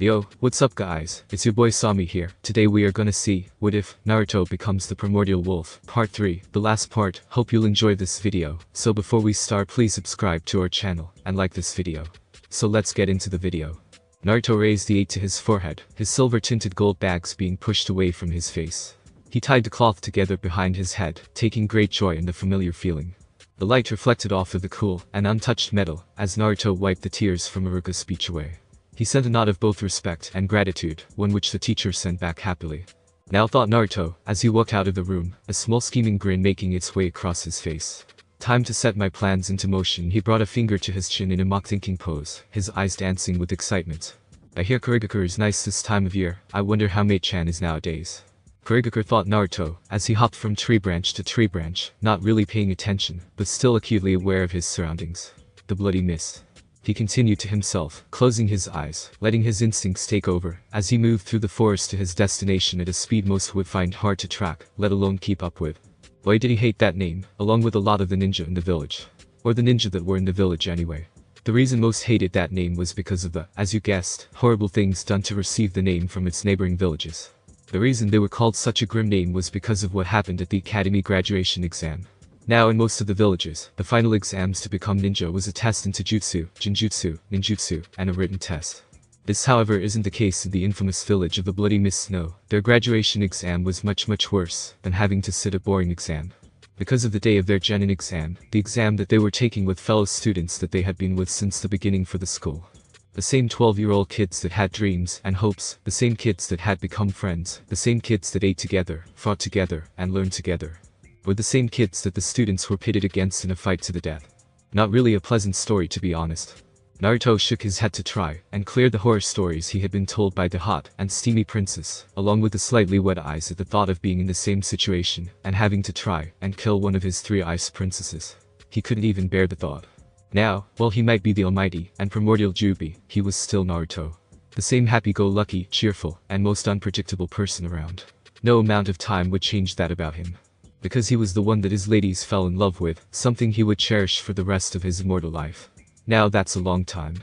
Yo, what's up guys, it's your boy Sami here. Today we are gonna see, what if Naruto becomes the Primordial Wolf, part 3, the last part. Hope you'll enjoy this video. So before we start, please subscribe to our channel, and like this video. So let's get into the video. Naruto raised the 8 to his forehead, his silver-tinted gold bags being pushed away from his face. He tied the cloth together behind his head, taking great joy in the familiar feeling. The light reflected off of the cool and untouched metal, as Naruto wiped the tears from Iruka's speech away. He sent a nod of both respect and gratitude, one which the teacher sent back happily. Now thought Naruto, as he walked out of the room, a small scheming grin making its way across his face. Time to set my plans into motion. He brought a finger to his chin in a mock thinking pose, his eyes dancing with excitement. I hear Kurigakure is nice this time of year. I wonder how Mate-chan is nowadays. Kurigakure thought Naruto, as he hopped from tree branch to tree branch, not really paying attention, but still acutely aware of his surroundings. The bloody miss. He continued to himself, closing his eyes, letting his instincts take over, as he moved through the forest to his destination at a speed most would find hard to track, let alone keep up with. Why did he hate that name, along with a lot of the ninja in the village? Or the ninja that were in the village anyway. The reason most hated that name was because of the, as you guessed, horrible things done to receive the name from its neighboring villages. The reason they were called such a grim name was because of what happened at the academy graduation exam. Now in most of the villages, the final exams to become ninja was a test in taijutsu, jinjutsu, ninjutsu, and a written test. This however isn't the case in the infamous village of the Bloody Mist Snow. Their graduation exam was much worse than having to sit a boring exam. Because of the day of their genin exam, the exam that they were taking with fellow students that they had been with since the beginning for the school. The same 12-year-old kids that had dreams and hopes, the same kids that had become friends, the same kids that ate together, fought together, and learned together. Were the same kids that the students were pitted against in a fight to the death. Not really a pleasant story to be honest. Naruto shook his head to try and clear the horror stories he had been told by the hot and steamy princess, along with the slightly wet eyes at the thought of being in the same situation and having to try and kill one of his 3 ice princesses. He couldn't even bear the thought. Now, while he might be the almighty and primordial Jubi, he was still Naruto. The same happy-go-lucky, cheerful, and most unpredictable person around. No amount of time would change that about him. Because he was the one that his ladies fell in love with, something he would cherish for the rest of his immortal life. Now that's a long time.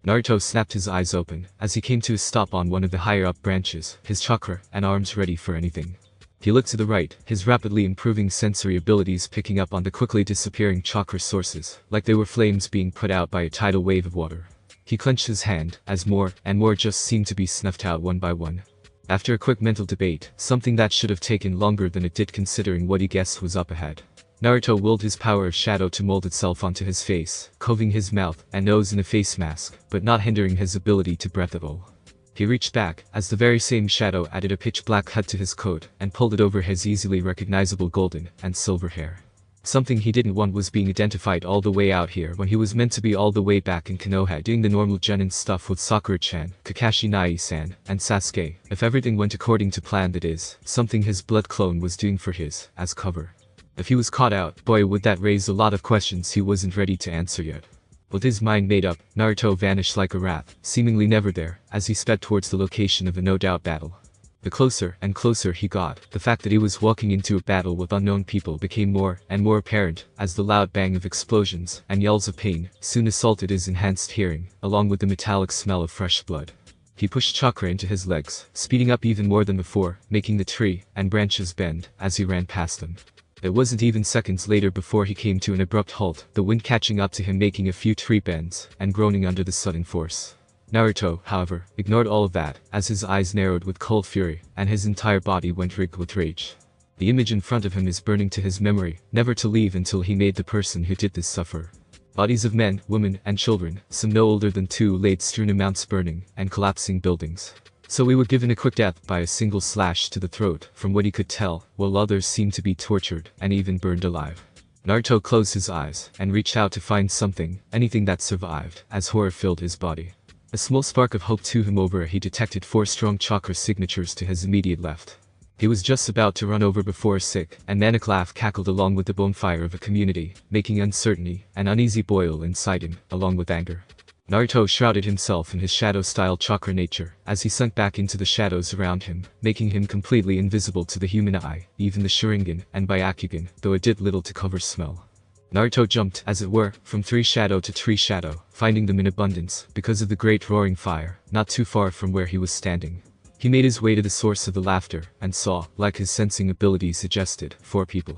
Naruto snapped his eyes open, as he came to a stop on one of the higher-up branches, his chakra and arms ready for anything. He looked to the right, his rapidly improving sensory abilities picking up on the quickly disappearing chakra sources, like they were flames being put out by a tidal wave of water. He clenched his hand, as more and more just seemed to be snuffed out one by one. After a quick mental debate, something that should have taken longer than it did considering what he guessed was up ahead, Naruto willed his power of shadow to mold itself onto his face, covering his mouth and nose in a face mask, but not hindering his ability to breathe at all. He reached back, as the very same shadow added a pitch-black cut to his coat, and pulled it over his easily recognizable golden and silver hair. Something he didn't want was being identified all the way out here when he was meant to be all the way back in Konoha doing the normal genin stuff with Sakura-chan, Kakashi Nai-san, and Sasuke. If everything went according to plan, that is, something his blood clone was doing for his, as cover. If he was caught out, boy would that raise a lot of questions he wasn't ready to answer yet. With his mind made up, Naruto vanished like a wrath, seemingly never there, as he sped towards the location of a no-doubt battle. The closer and closer he got, the fact that he was walking into a battle with unknown people became more and more apparent, as the loud bang of explosions and yells of pain soon assaulted his enhanced hearing, along with the metallic smell of fresh blood. He pushed chakra into his legs, speeding up even more than before, making the tree and branches bend as he ran past them. It wasn't even seconds later before he came to an abrupt halt, the wind catching up to him making a few tree bends and groaning under the sudden force. Naruto, however, ignored all of that, as his eyes narrowed with cold fury, and his entire body went rig with rage. The image in front of him is burning to his memory, never to leave until he made the person who did this suffer. Bodies of men, women, and children, some no older than 2, laid strewn amounts burning and collapsing buildings. So we were given a quick death by a single slash to the throat, from what he could tell, while others seemed to be tortured and even burned alive. Naruto closed his eyes and reached out to find something, anything that survived, as horror filled his body. A small spark of hope to him over he detected 4 strong chakra signatures to his immediate left. He was just about to run over before a sick and manic laugh cackled along with the bonfire of a community, making uncertainty and uneasy boil inside him, along with anger. Naruto shrouded himself in his shadow-style chakra nature, as he sunk back into the shadows around him, making him completely invisible to the human eye, even the Sharingan and Byakugan, though it did little to cover smell. Naruto jumped, as it were, from tree shadow to tree shadow, finding them in abundance, because of the great roaring fire, not too far from where he was standing. He made his way to the source of the laughter, and saw, like his sensing ability suggested, 4 people.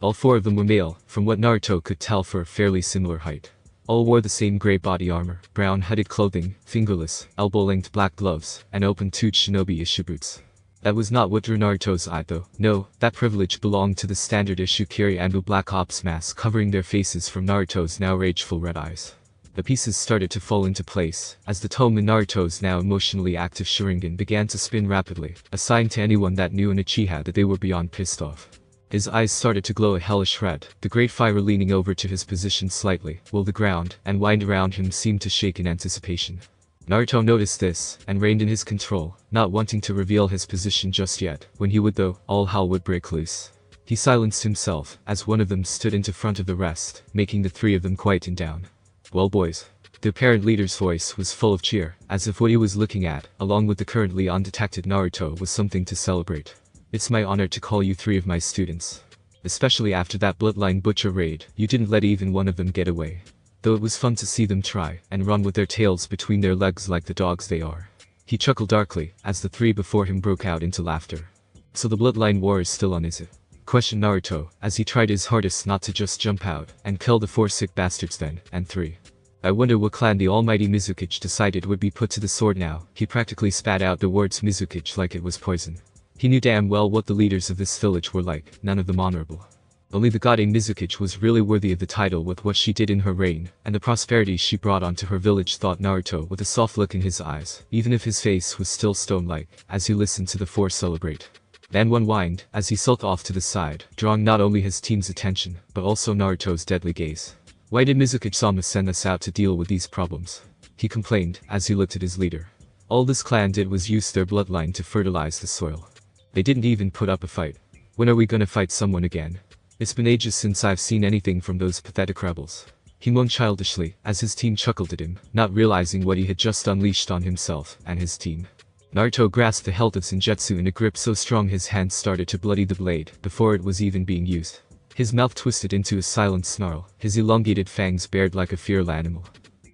All 4 of them were male, from what Naruto could tell for a fairly similar height. All wore the same gray body armor, brown hooded clothing, fingerless, elbow-length black gloves, and open-toed shinobi-issue boots. That was not what drew Naruto's eye though. No, that privilege belonged to the standard issue Kiri Anbu Black Ops mask covering their faces from Naruto's now rageful red eyes. The pieces started to fall into place, as the tome in Naruto's now emotionally active Sharingan began to spin rapidly, a sign to anyone that knew in Uchiha that they were beyond pissed off. His eyes started to glow a hellish red, the great fire leaning over to his position slightly, while the ground and wind around him seemed to shake in anticipation. Naruto noticed this, and reined in his control, not wanting to reveal his position just yet. When he would though, all hell would break loose. He silenced himself, as one of them stood into front of the rest, making the 3 of them quieten down. Well boys. The apparent leader's voice was full of cheer, as if what he was looking at, along with the currently undetected Naruto, was something to celebrate. It's my honor to call you 3 of my students. Especially after that Bloodline Butcher raid, you didn't let even one of them get away. Though it was fun to see them try and run with their tails between their legs like the dogs they are. He chuckled darkly, as the 3 before him broke out into laughter. So the Bloodline War is still on, is it? Questioned Naruto, as he tried his hardest not to just jump out and kill the 4 sick bastards then, and 3. I wonder what clan the almighty Mizukage decided would be put to the sword now. He practically spat out the words Mizukage like it was poison. He knew damn well what the leaders of this village were like, none of them honorable. Only the goddess Mizukage was really worthy of the title with what she did in her reign, and the prosperity she brought onto her village, thought Naruto with a soft look in his eyes, even if his face was still stone-like, as he listened to the 4 celebrate. Then one whined, as he sulked off to the side, drawing not only his team's attention, but also Naruto's deadly gaze. Why did Mizukage-sama send us out to deal with these problems? He complained, as he looked at his leader. All this clan did was use their bloodline to fertilize the soil. They didn't even put up a fight. When are we gonna fight someone again? It's been ages since I've seen anything from those pathetic rebels. He moaned childishly, as his team chuckled at him, not realizing what he had just unleashed on himself and his team. Naruto grasped the hilt of Senjutsu in a grip so strong his hands started to bloody the blade before it was even being used. His mouth twisted into a silent snarl, his elongated fangs bared like a feral animal.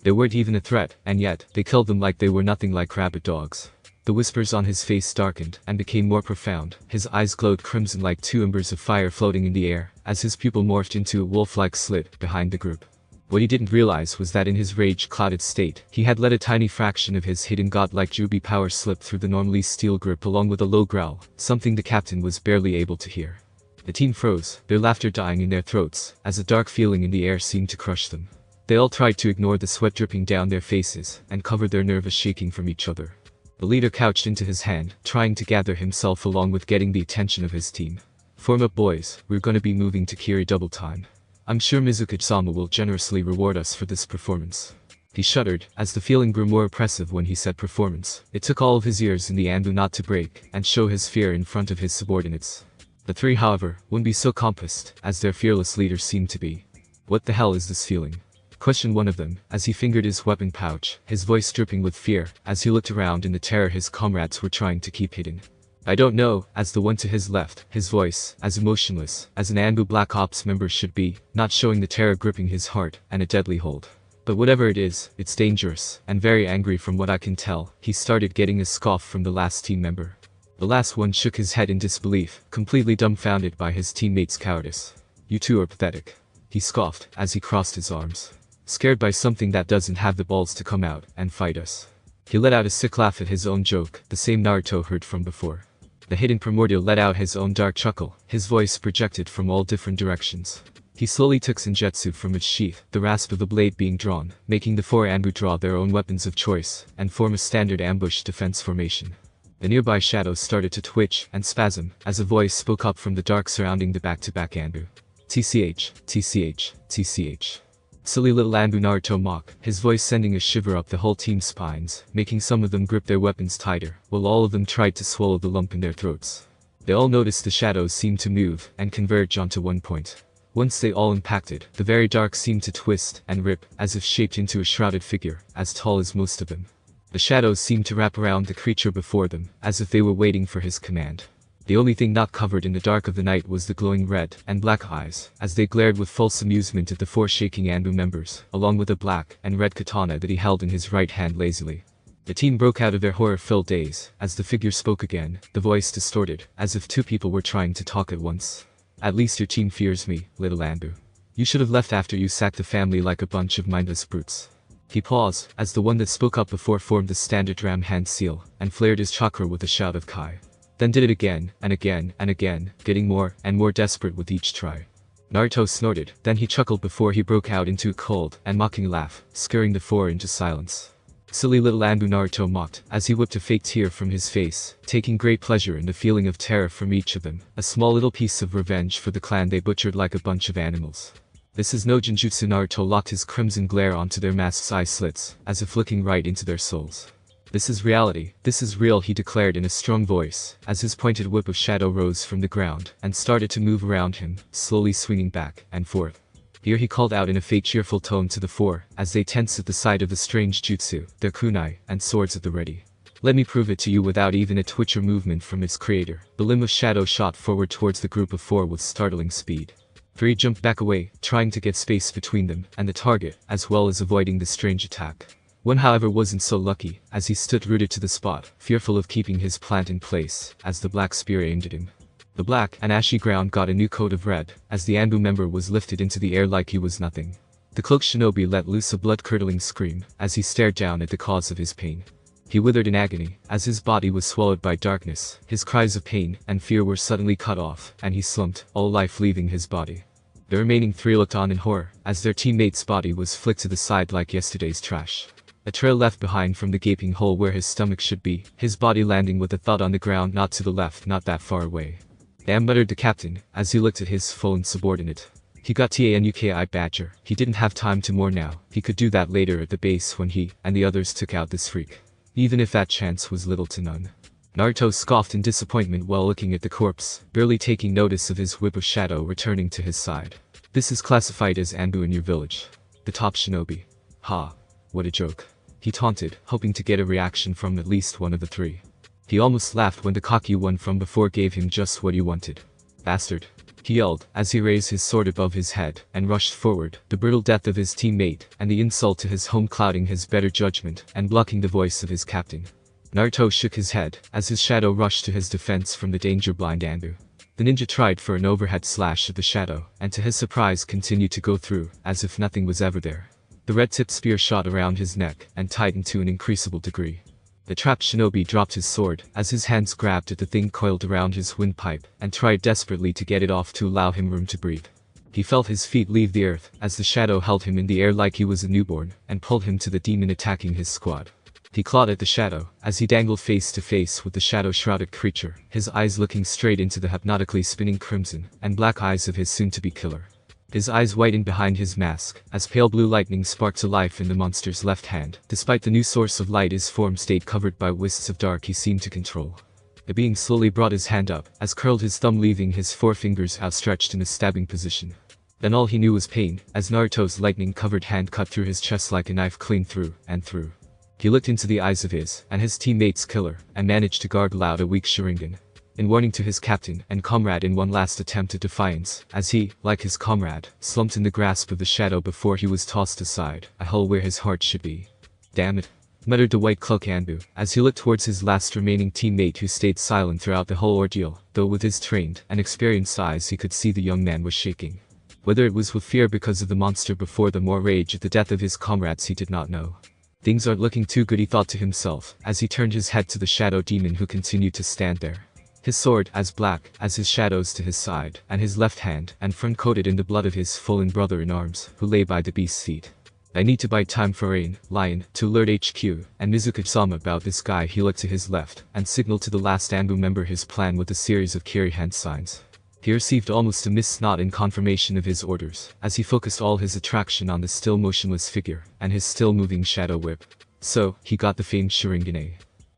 They weren't even a threat, and yet, they killed them like they were nothing like rabid dogs. The whispers on his face darkened and became more profound, his eyes glowed crimson like 2 embers of fire floating in the air, as his pupil morphed into a wolf-like slit behind the group. What he didn't realize was that in his rage-clouded state, he had let a tiny fraction of his hidden godlike Jubi power slip through the normally steel grip along with a low growl, something the captain was barely able to hear. The team froze, their laughter dying in their throats, as a dark feeling in the air seemed to crush them. They all tried to ignore the sweat dripping down their faces, and covered their nervous shaking from each other. The leader couched into his hand, trying to gather himself along with getting the attention of his team. Form up boys, we're gonna be moving to Kiri double time. I'm sure Mizukage-sama will generously reward us for this performance. He shuddered, as the feeling grew more oppressive when he said performance. It took all of his ears in the Anbu not to break, and show his fear in front of his subordinates. The 3 however, wouldn't be so compassed, as their fearless leader seemed to be. What the hell is this feeling? Questioned one of them, as he fingered his weapon pouch, his voice dripping with fear, as he looked around in the terror his comrades were trying to keep hidden. I don't know, as the one to his left, his voice, as emotionless, as an Anbu Black Ops member should be, not showing the terror gripping his heart, and a deadly hold. But whatever it is, it's dangerous, and very angry from what I can tell. He started getting a scoff from the last team member. The last one shook his head in disbelief, completely dumbfounded by his teammates' cowardice. You 2 are pathetic. He scoffed, as he crossed his arms. Scared by something that doesn't have the balls to come out and fight us. He let out a sick laugh at his own joke, the same Naruto heard from before. The hidden Primordial let out his own dark chuckle, his voice projected from all different directions. He slowly took Senjutsu from its sheath, the rasp of the blade being drawn, making the 4 Anbu draw their own weapons of choice, and form a standard ambush defense formation. The nearby shadows started to twitch and spasm, as a voice spoke up from the dark surrounding the back-to-back Anbu. TCH, TCH, TCH. Silly little Anbu, Naruto mocked, his voice sending a shiver up the whole team's spines, making some of them grip their weapons tighter, while all of them tried to swallow the lump in their throats. They all noticed the shadows seemed to move and converge onto one point. Once they all impacted, the very dark seemed to twist and rip, as if shaped into a shrouded figure, as tall as most of them. The shadows seemed to wrap around the creature before them, as if they were waiting for his command. The only thing not covered in the dark of the night was the glowing red and black eyes, as they glared with false amusement at the four shaking Anbu members, along with a black and red katana that he held in his right hand lazily. The team broke out of their horror-filled daze, as the figure spoke again, the voice distorted, as if two people were trying to talk at once. At least your team fears me, little Anbu. You should have left after you sacked the family like a bunch of mindless brutes. He paused, as the one that spoke up before formed the standard ram hand seal, and flared his chakra with a shout of Kai. Then did it again, and again, and again, getting more and more desperate with each try. Naruto snorted, then he chuckled before he broke out into a cold and mocking laugh, scaring the four into silence. Silly little Anbu, Naruto mocked, as he whipped a fake tear from his face, taking great pleasure in the feeling of terror from each of them, a small little piece of revenge for the clan they butchered like a bunch of animals. This is no genjutsu. Naruto locked his crimson glare onto their masks' eye slits, as if looking right into their souls. This is reality, this is real, he declared in a strong voice, as his pointed whip of shadow rose from the ground and started to move around him, slowly swinging back and forth. Here he called out in a fake cheerful tone to the four, as they tensed at the sight of the strange jutsu, their kunai, and swords at the ready. Let me prove it to you. Without even a twitch or movement from its creator, the limb of shadow shot forward towards the group of four with startling speed. 3 jumped back away, trying to get space between them and the target, as well as avoiding the strange attack. 1 however wasn't so lucky, as he stood rooted to the spot, fearful of keeping his plant in place, as the black spear aimed at him. The black and ashy ground got a new coat of red, as the Anbu member was lifted into the air like he was nothing. The cloaked shinobi let loose a blood-curdling scream, as he stared down at the cause of his pain. He withered in agony, as his body was swallowed by darkness, his cries of pain and fear were suddenly cut off, and he slumped, all life leaving his body. The remaining 3 looked on in horror, as their teammate's body was flicked to the side like yesterday's trash. A trail left behind from the gaping hole where his stomach should be, his body landing with a thud on the ground not to the left, not that far away. Damn, muttered the captain, as he looked at his fallen subordinate. He got Tanuki Badger, he didn't have time to mourn now, he could do that later at the base when he and the others took out this freak. Even if that chance was little to none. Naruto scoffed in disappointment while looking at the corpse, barely taking notice of his whip of shadow returning to his side. This is classified as Anbu in your village. The top shinobi. Ha. What a joke. He taunted, hoping to get a reaction from at least one of the 3. He almost laughed when the cocky one from before gave him just what he wanted. Bastard. He yelled, as he raised his sword above his head and rushed forward, the brutal death of his teammate and the insult to his home clouding his better judgment and blocking the voice of his captain. Naruto shook his head, as his shadow rushed to his defense from the danger-blind Anbu. The ninja tried for an overhead slash at the shadow, and to his surprise continued to go through, as if nothing was ever there. The red-tipped spear shot around his neck and tightened to an increasable degree. The trapped shinobi dropped his sword, as his hands grabbed at the thing coiled around his windpipe, and tried desperately to get it off to allow him room to breathe. He felt his feet leave the earth, as the shadow held him in the air like he was a newborn, and pulled him to the demon attacking his squad. He clawed at the shadow, as he dangled face to face with the shadow-shrouded creature, his eyes looking straight into the hypnotically spinning crimson and black eyes of his soon-to-be killer. His eyes whitened behind his mask, as pale blue lightning sparked to life in the monster's left hand. Despite the new source of light, his form stayed covered by wisps of dark he seemed to control. The being slowly brought his hand up, as curled his thumb, leaving his 4 fingers outstretched in a stabbing position. Then all he knew was pain, as Naruto's lightning-covered hand cut through his chest like a knife, clean through and through. He looked into the eyes of his and his teammate's killer, and managed to gargle out a weak Sharingan. In warning to his captain and comrade in one last attempt at defiance, as he, like his comrade, slumped in the grasp of the shadow before he was tossed aside, a hole where his heart should be. Damn it, muttered the white cloak Anbu, as he looked towards his last remaining teammate who stayed silent throughout the whole ordeal, though with his trained and experienced eyes he could see the young man was shaking. Whether it was with fear because of the monster before them or rage at the death of his comrades he did not know. Things aren't looking too good, he thought to himself, as he turned his head to the shadow demon who continued to stand there. His sword as black as his shadows to his side, and his left hand and front coated in the blood of his fallen brother in arms, who lay by the beast's feet. I need to buy time for Rain, Lion, to alert HQ, and Mizuka-sama about this guy. He looked to his left, and signaled to the last Anbu member his plan with a series of Kiri hand signs. He received almost a missed nod in confirmation of his orders, as he focused all his attraction on the still motionless figure, and his still moving shadow whip. So, he got the famed Sharingan.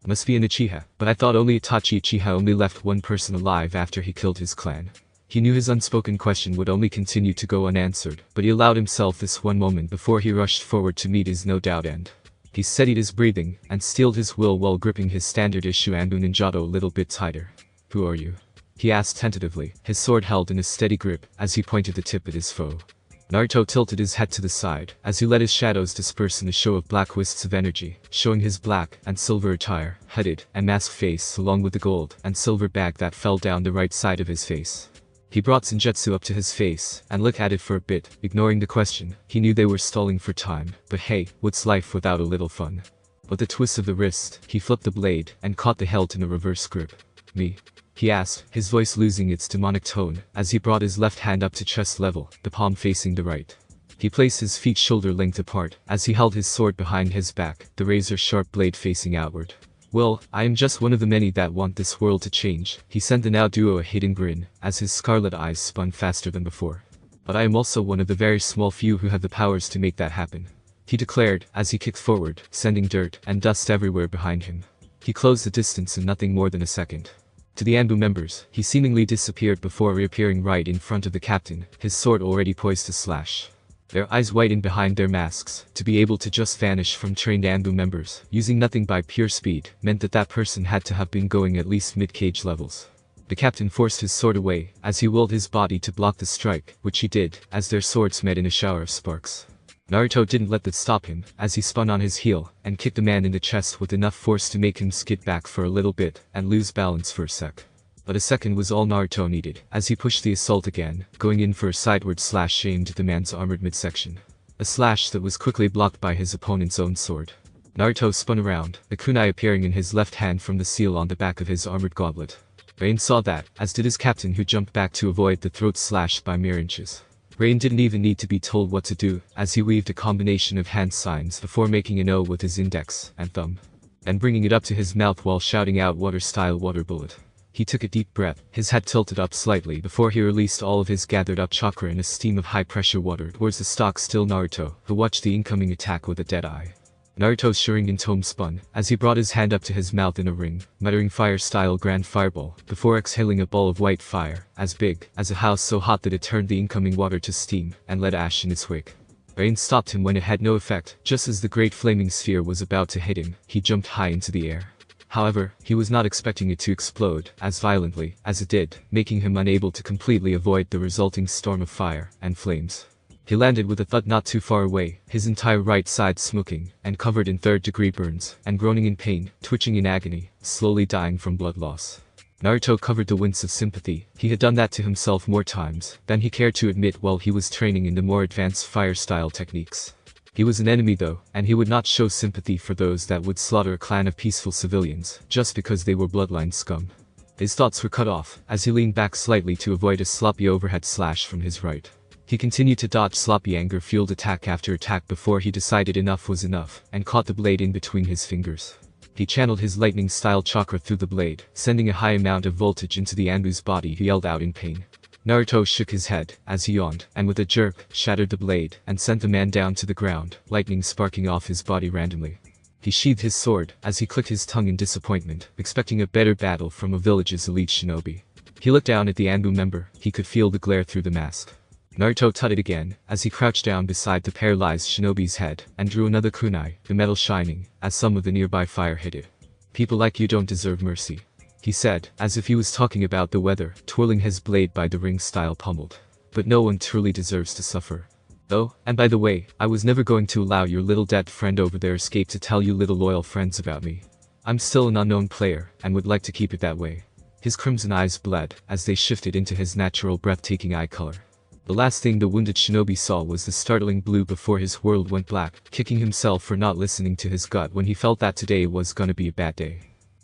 Must be an Uchiha, but I thought only Itachi Uchiha only left one person alive after he killed his clan. He knew his unspoken question would only continue to go unanswered, but he allowed himself this one moment before he rushed forward to meet his no-doubt end. He steadied his breathing, and steeled his will while gripping his standard issue Anbu Ninjato a little bit tighter. Who are you? he asked tentatively, his sword held in a steady grip as he pointed the tip at his foe. Naruto tilted his head to the side as he let his shadows disperse in a show of black wisps of energy, showing his black and silver attire, hooded and masked face along with the gold and silver bag that fell down the right side of his face. He brought Senjutsu up to his face and looked at it for a bit, ignoring the question. He knew they were stalling for time, but hey, what's life without a little fun? With a twist of the wrist, he flipped the blade and caught the hilt in a reverse grip. Me? He asked, his voice losing its demonic tone as he brought his left hand up to chest level, the palm facing the right. He placed his feet shoulder-length apart as he held his sword behind his back, the razor-sharp blade facing outward. Well, I am just one of the many that want this world to change, he sent the now duo a hidden grin as his scarlet eyes spun faster than before. But I am also one of the very small few who have the powers to make that happen, he declared as he kicked forward, sending dirt and dust everywhere behind him. He closed the distance in nothing more than a second. To the Anbu members, he seemingly disappeared before reappearing right in front of the captain, his sword already poised to slash. Their eyes widened behind their masks. To be able to just vanish from trained Anbu members, using nothing by pure speed, meant that that person had to have been going at least mid-cage levels. The captain forced his sword away, as he willed his body to block the strike, which he did, as their swords met in a shower of sparks. Naruto didn't let that stop him, as he spun on his heel, and kicked the man in the chest with enough force to make him skid back for a little bit, and lose balance for a sec. But a second was all Naruto needed, as he pushed the assault again, going in for a sideward slash aimed at the man's armored midsection. A slash that was quickly blocked by his opponent's own sword. Naruto spun around, a kunai appearing in his left hand from the seal on the back of his armored goblet. Rain saw that, as did his captain who jumped back to avoid the throat slash by mere inches. Rain didn't even need to be told what to do, as he weaved a combination of hand signs before making an O with his index and thumb, and bringing it up to his mouth while shouting out water-style water bullet. He took a deep breath, his head tilted up slightly before he released all of his gathered-up chakra in a stream of high-pressure water towards the stock-still Naruto, who watched the incoming attack with a dead eye. Naruto's Sharingan tome spun, as he brought his hand up to his mouth in a ring, muttering fire-style grand fireball, before exhaling a ball of white fire, as big as a house so hot that it turned the incoming water to steam, and let ash in its wake. Rain stopped him when it had no effect. Just as the great flaming sphere was about to hit him, he jumped high into the air. However, he was not expecting it to explode as violently as it did, making him unable to completely avoid the resulting storm of fire and flames. He landed with a thud not too far away, his entire right side smoking, and covered in third-degree burns, and groaning in pain, twitching in agony, slowly dying from blood loss. Naruto covered the wince of sympathy. He had done that to himself more times than he cared to admit while he was training in the more advanced fire-style techniques. He was an enemy though, and he would not show sympathy for those that would slaughter a clan of peaceful civilians, just because they were bloodline scum. His thoughts were cut off, as he leaned back slightly to avoid a sloppy overhead slash from his right. He continued to dodge sloppy anger-fueled attack after attack before he decided enough was enough, and caught the blade in between his fingers. He channeled his lightning-style chakra through the blade, sending a high amount of voltage into the Anbu's body who yelled out in pain. Naruto shook his head, as he yawned, and with a jerk, shattered the blade, and sent the man down to the ground, lightning sparking off his body randomly. He sheathed his sword, as he clicked his tongue in disappointment, expecting a better battle from a village's elite shinobi. He looked down at the Anbu member. He could feel the glare through the mask. Naruto tutted again, as he crouched down beside the paralyzed shinobi's head, and drew another kunai, the metal shining, as some of the nearby fire hit it. "People like you don't deserve mercy," he said, as if he was talking about the weather, twirling his blade by the ring-style pummeled. "But no one truly deserves to suffer. Oh, and by the way, I was never going to allow your little dead friend over there escape to tell you little loyal friends about me. I'm still an unknown player, and would like to keep it that way." His crimson eyes bled, as they shifted into his natural breathtaking eye color. The last thing the wounded shinobi saw was the startling blue before his world went black, kicking himself for not listening to his gut when he felt that today was gonna be a bad day.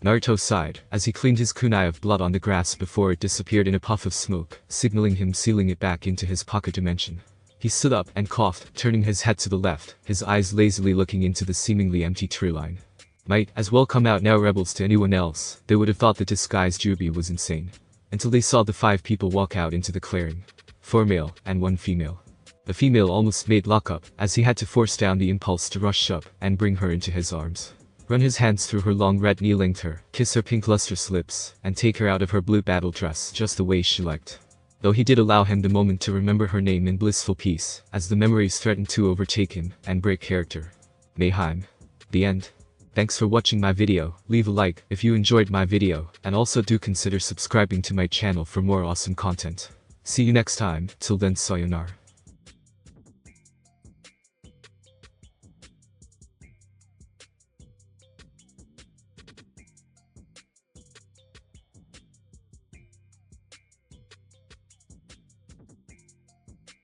Naruto sighed, as he cleaned his kunai of blood on the grass before it disappeared in a puff of smoke, signaling him sealing it back into his pocket dimension. He stood up and coughed, turning his head to the left, his eyes lazily looking into the seemingly empty tree line. Might as well come out now, rebels. To anyone else, they would have thought the disguised Jubi was insane. Until they saw the 5 people walk out into the clearing. 4 male and 1 female. The female almost made lockup, as he had to force down the impulse to rush up and bring her into his arms. Run his hands through her long red knee-length hair, kiss her pink lustrous lips, and take her out of her blue battle dress just the way she liked. Though he did allow him the moment to remember her name in blissful peace, as the memories threatened to overtake him and break character. Mayheim. The end. Thanks for watching my video, leave a like if you enjoyed my video, and also do consider subscribing to my channel for more awesome content. See you next time, till then sayonara.